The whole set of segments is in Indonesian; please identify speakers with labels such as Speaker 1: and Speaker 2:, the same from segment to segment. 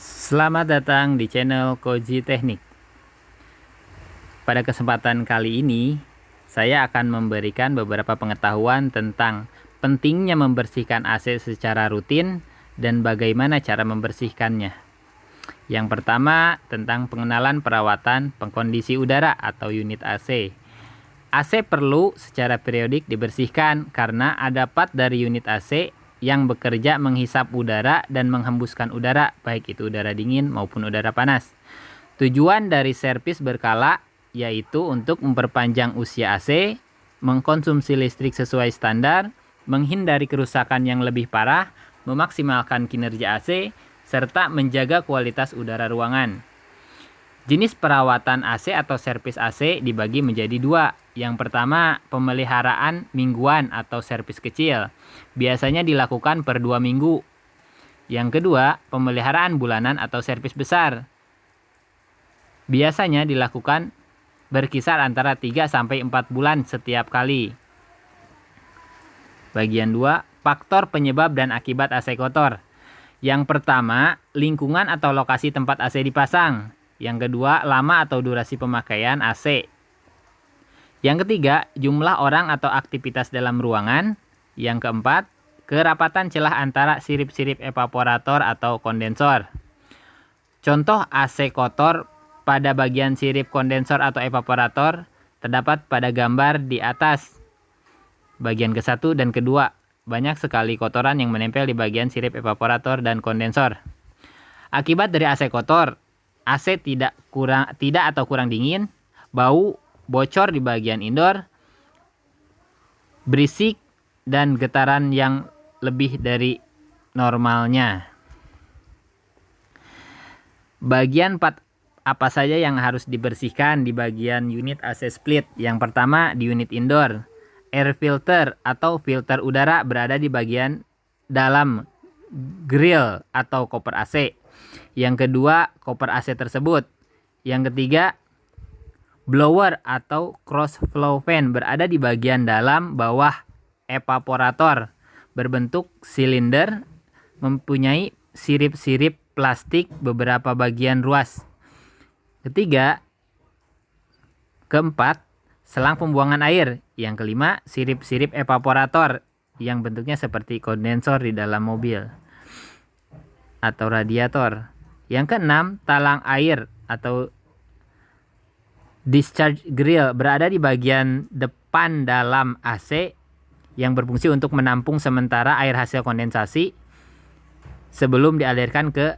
Speaker 1: Selamat datang di channel Koji Teknik. Pada kesempatan kali ini, saya akan memberikan beberapa pengetahuan tentang pentingnya membersihkan AC secara rutin dan bagaimana cara membersihkannya. Yang pertama, tentang pengenalan perawatan pengkondisi udara atau unit AC. AC perlu secara periodik dibersihkan karena ada part dari unit AC yang bekerja menghisap udara dan menghembuskan udara, baik itu udara dingin maupun udara panas. Tujuan dari servis berkala yaitu untuk memperpanjang usia AC, mengkonsumsi listrik sesuai standar, menghindari kerusakan yang lebih parah, memaksimalkan kinerja AC, serta menjaga kualitas udara ruangan. Jenis perawatan AC atau servis AC dibagi menjadi dua. Yang pertama, pemeliharaan mingguan atau servis kecil. Biasanya dilakukan per 2 minggu. Yang kedua, pemeliharaan bulanan atau servis besar. Biasanya dilakukan berkisar antara 3-4 bulan setiap kali. Bagian 2, faktor penyebab dan akibat AC kotor. Yang pertama, lingkungan atau lokasi tempat AC dipasang. Yang kedua, lama atau durasi pemakaian AC. Yang ketiga, jumlah orang atau aktivitas dalam ruangan. Yang keempat, kerapatan celah antara sirip-sirip evaporator atau kondensor. Contoh AC kotor pada bagian sirip kondensor atau evaporator terdapat pada gambar di atas. Bagian ke-1 dan ke-2, banyak sekali kotoran yang menempel di bagian sirip evaporator dan kondensor. Akibat dari AC kotor, AC tidak atau kurang dingin, bau, bocor di bagian indoor, berisik, dan getaran yang lebih dari normalnya. Bagian 4 apa saja yang harus dibersihkan di bagian unit AC split? Yang pertama, di unit indoor, air filter atau filter udara berada di bagian dalam grill atau koper AC. Yang kedua, koper AC tersebut. Yang ketiga, blower atau cross flow fan berada di bagian dalam bawah evaporator, berbentuk silinder, mempunyai sirip-sirip plastik beberapa bagian ruas. Keempat, selang pembuangan air. Yang kelima, sirip-sirip evaporator yang bentuknya seperti kondensor di dalam mobil atau radiator. Yang keenam, talang air atau discharge grill berada di bagian depan dalam AC yang berfungsi untuk menampung sementara air hasil kondensasi sebelum dialirkan ke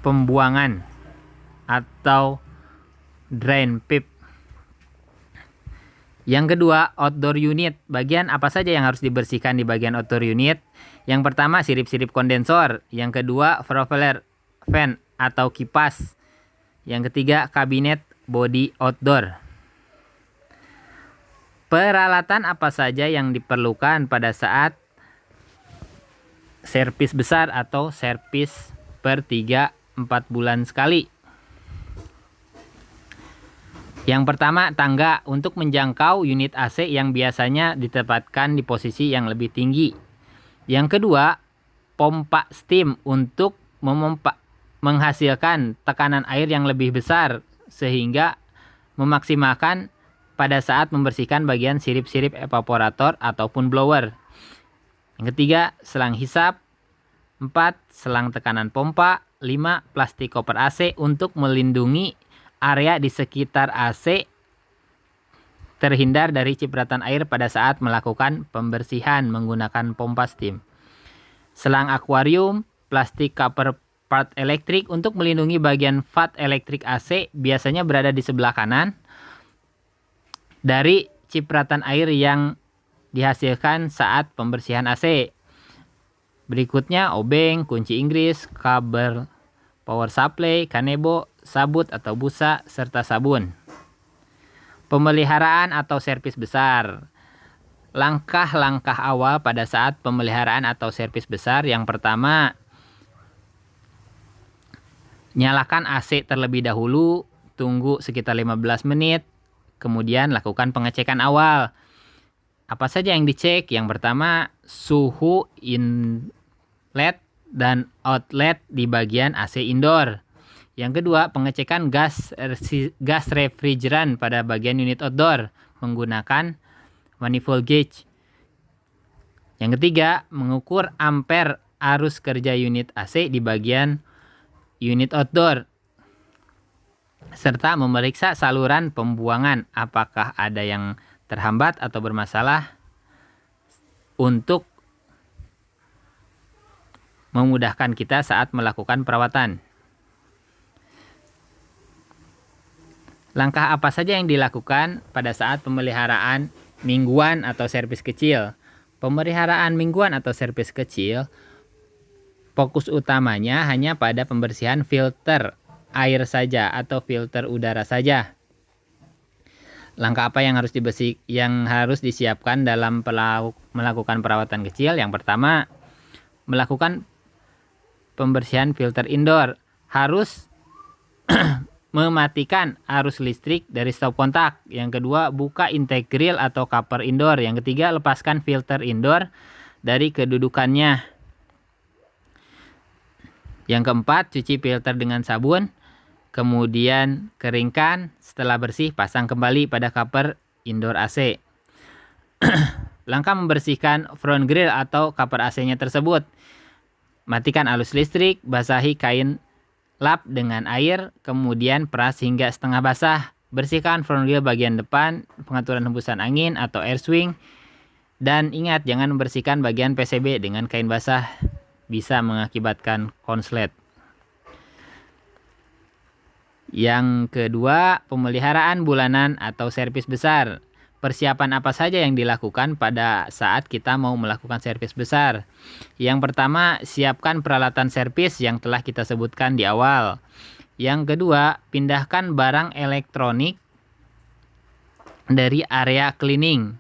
Speaker 1: pembuangan atau drain pipe. Yang kedua, outdoor unit. Bagian apa saja yang harus dibersihkan di bagian outdoor unit? Yang pertama, sirip-sirip kondensor. Yang kedua, propeller fan atau kipas. Yang ketiga, kabinet body outdoor. Peralatan apa saja yang diperlukan pada saat servis besar atau servis per 3-4 bulan sekali? Yang pertama, tangga untuk menjangkau unit AC yang biasanya ditempatkan di posisi yang lebih tinggi. Yang kedua, pompa steam untuk menghasilkan tekanan air yang lebih besar sehingga memaksimalkan pada saat membersihkan bagian sirip-sirip evaporator ataupun blower. Yang ketiga, selang hisap. 4, selang tekanan pompa. 5, plastik koper AC untuk melindungi area di sekitar AC terhindar dari cipratan air pada saat melakukan pembersihan menggunakan pompa steam. Selang akuarium, plastik cover part elektrik untuk melindungi bagian vat elektrik AC biasanya berada di sebelah kanan dari cipratan air yang dihasilkan saat pembersihan AC. Berikutnya, obeng, kunci Inggris, kabel power supply, kanebo, sabut atau busa, serta sabun. Pemeliharaan atau servis besar. Langkah-langkah awal pada saat pemeliharaan atau servis besar. Yang pertama, nyalakan AC terlebih dahulu, tunggu sekitar 15 menit, kemudian lakukan pengecekan awal. Apa saja yang dicek? Yang pertama, suhu inlet dan outlet di bagian AC indoor. Yang kedua, pengecekan gas refrigeran pada bagian unit outdoor menggunakan manifold gauge. Yang ketiga, mengukur ampere arus kerja unit AC di bagian unit outdoor, serta memeriksa saluran pembuangan apakah ada yang terhambat atau bermasalah untuk memudahkan kita saat melakukan perawatan. Langkah apa saja yang dilakukan pada saat pemeliharaan mingguan atau servis kecil? Pemeliharaan mingguan atau servis kecil, fokus utamanya hanya pada pembersihan filter air saja atau filter udara saja. Langkah apa yang harus disiapkan dalam melakukan perawatan kecil? Yang pertama, melakukan pembersihan filter indoor. Harus mematikan arus listrik dari stop kontak. Yang kedua, buka intake grill atau cover indoor. Yang ketiga, lepaskan filter indoor dari kedudukannya. Yang keempat, cuci filter dengan sabun. Kemudian keringkan, setelah bersih pasang kembali pada cover indoor AC. Langkah membersihkan front grill atau cover AC-nya tersebut. Matikan arus listrik, basahi kain lap dengan air, kemudian peras hingga setengah basah. Bersihkan front grill bagian depan, pengaturan hembusan angin atau air swing. Dan ingat, jangan membersihkan bagian PCB dengan kain basah, bisa mengakibatkan konslet. Yang kedua, pemeliharaan bulanan atau servis besar. Persiapan apa saja yang dilakukan pada saat kita mau melakukan servis besar? Yang pertama, siapkan peralatan servis yang telah kita sebutkan di awal. Yang kedua, pindahkan barang elektronik dari area cleaning.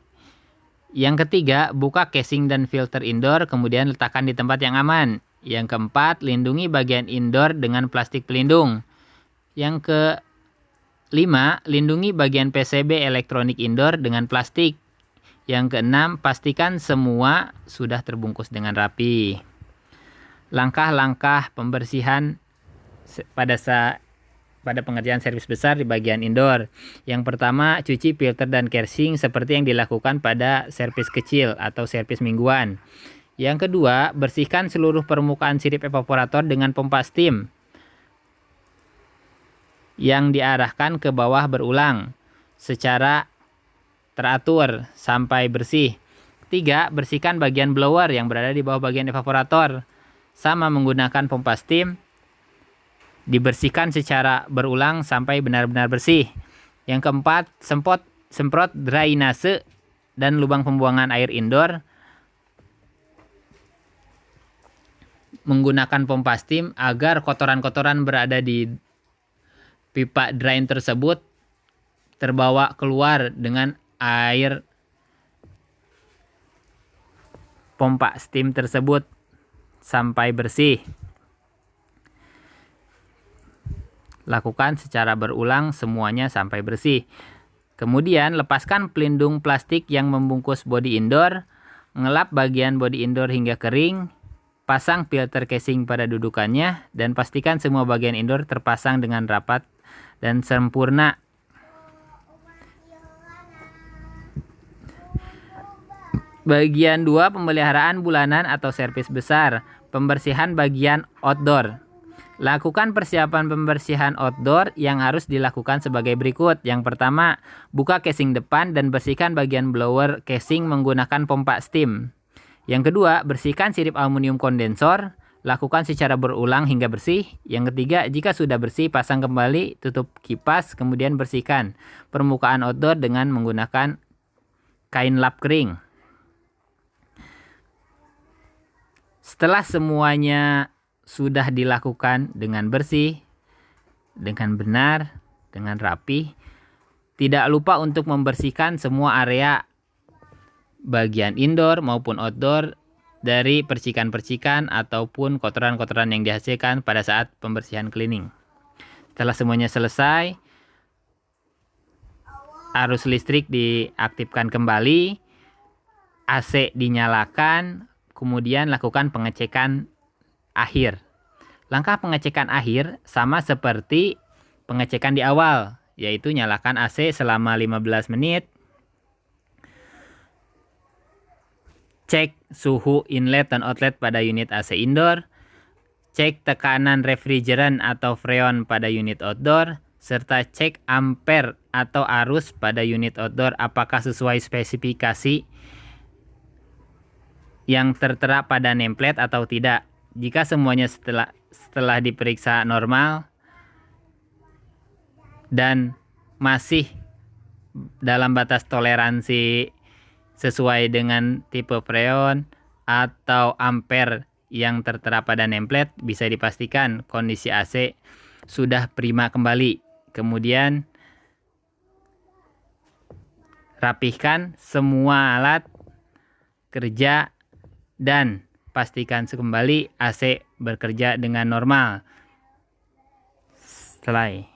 Speaker 1: Yang ketiga, buka casing dan filter indoor, kemudian letakkan di tempat yang aman. Yang keempat, lindungi bagian indoor dengan plastik pelindung. Yang kelima, lindungi bagian PCB elektronik indoor dengan plastik. Yang keenam, pastikan semua sudah terbungkus dengan rapi. Langkah-langkah pembersihan pada pengerjaan servis besar di bagian indoor. Yang pertama, cuci filter dan casing seperti yang dilakukan pada servis kecil atau servis mingguan. Yang kedua, bersihkan seluruh permukaan sirip evaporator dengan pompa steam yang diarahkan ke bawah berulang secara teratur sampai bersih. Ketiga, bersihkan bagian blower yang berada di bawah bagian evaporator. Sama menggunakan pompa steam, dibersihkan secara berulang sampai benar-benar bersih. Yang keempat, semprot drainase dan lubang pembuangan air indoor menggunakan pompa steam agar kotoran-kotoran berada di pipa drain tersebut terbawa keluar dengan air pompa steam tersebut sampai bersih. Lakukan secara berulang semuanya sampai bersih. Kemudian lepaskan pelindung plastik yang membungkus bodi indoor, ngelap bagian bodi indoor hingga kering, pasang filter casing pada dudukannya, dan pastikan semua bagian indoor terpasang dengan rapat dan sempurna. Bagian 2, pemeliharaan bulanan atau servis besar. Pembersihan bagian outdoor. Lakukan persiapan pembersihan outdoor yang harus dilakukan sebagai berikut. Yang pertama, buka casing depan dan bersihkan bagian blower casing menggunakan pompa steam. Yang kedua, bersihkan sirip aluminium kondensor. Lakukan secara berulang hingga bersih. Yang ketiga, jika sudah bersih, pasang kembali, tutup kipas, kemudian bersihkan permukaan outdoor dengan menggunakan kain lap kering. Setelah semuanya sudah dilakukan dengan bersih, dengan benar, dengan rapi, tidak lupa untuk membersihkan semua area bagian indoor maupun outdoor dari percikan-percikan ataupun kotoran-kotoran yang dihasilkan pada saat pembersihan cleaning. Setelah semuanya selesai, arus listrik diaktifkan kembali, AC dinyalakan, kemudian lakukan pengecekan akhir. Langkah pengecekan akhir sama seperti pengecekan di awal, yaitu nyalakan AC selama 15 menit, cek suhu inlet dan outlet pada unit AC indoor, cek tekanan refrigeran atau freon pada unit outdoor, serta cek ampere atau arus pada unit outdoor apakah sesuai spesifikasi yang tertera pada nameplate atau tidak. Jika semuanya setelah diperiksa normal dan masih dalam batas toleransi sesuai dengan tipe freon atau ampere yang tertera pada nameplate, bisa dipastikan kondisi AC sudah prima kembali. Kemudian rapihkan semua alat kerja dan pastikan kembali AC bekerja dengan normal. Selesai.